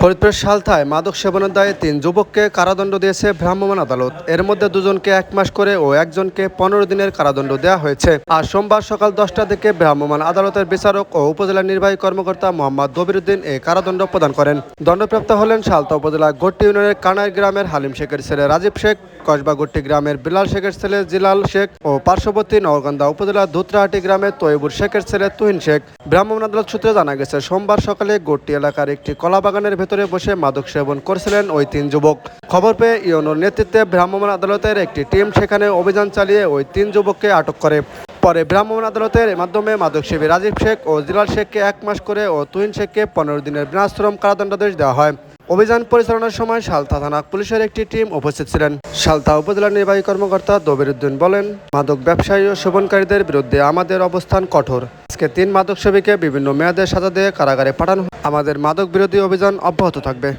ফরিদপুরের সালথায় মাদক সেবনের দায়ে ৩ যুবককে কারাদণ্ড দিয়েছে ভ্রাম্যমাণ আদালত। এর মধ্যে দুজনকে ১ মাস করে ও একজনকে ১৫ দিনের কারাদণ্ড দেওয়া হয়েছে। আর সোমবার সকাল ১০টার দিকে ভ্রাম্যমাণ আদালতের বিচারক ও উপজেলা নির্বাহী কর্মকর্তা মোহাম্মদ দবিরউদ্দিন এই কারাদণ্ড প্রদান করেন। দণ্ডপ্রাপ্ত হলেন সালথা উপজেলা গট্টি ইউনিয়নের কানাই গ্রামের হালিম শেখের ছেলে রাজীব শেখ, কসবা গট্টি গ্রামের বিলাল শেখের ছেলে জিলাল শেখ ও পার্শ্ববর্তী নওগান্দা উপজেলার ধুতরাহাটি গ্রামের তৈবুর শেখের ছেলে তুহিন শেখ। ভ্রাম্যমাণ আদালত সূত্রে জানা গেছে, সোমবার সকালে গট্টি এলাকার একটি কলা বাগানের ভেতরে বসে মাদক সেবন করছিলেন ওই ৩ যুবক। খবর পেয়ে ইউনোর নেতৃত্বে ভ্রাম্যমাণ আদালতের একটি টিম সেখানে অভিযান চালিয়ে ওই ৩ যুবককে আটক করে। পরে ভ্রাম্যমাণ আদালতের মাধ্যমে মাদকসেবী রাজীব শেখ ও জিলাল শেখকে ১ মাস করে ও তুহিন শেখকে ১৫ দিনের বিনাশ্রম কারাদণ্ডাদেশ দেওয়া হয়। অভিযান পরিচালনার সময় সালথা থানা পুলিশের একটি টিম উপস্থিত ছিলেন। সালথা উপজেলা নির্বাহী কর্মকর্তা দবিরউদ্দিন বলেন, মাদক ব্যবসায়ী ও সেবনকারীদের বিরুদ্ধে আমাদের অবস্থান কঠোর। আজকে ৩ মাদকসেবীকে বিভিন্ন মেয়াদে সাজা দিয়ে কারাগারে পাঠানো। আমাদের মাদক বিরোধী অভিযান অব্যাহত থাকবে।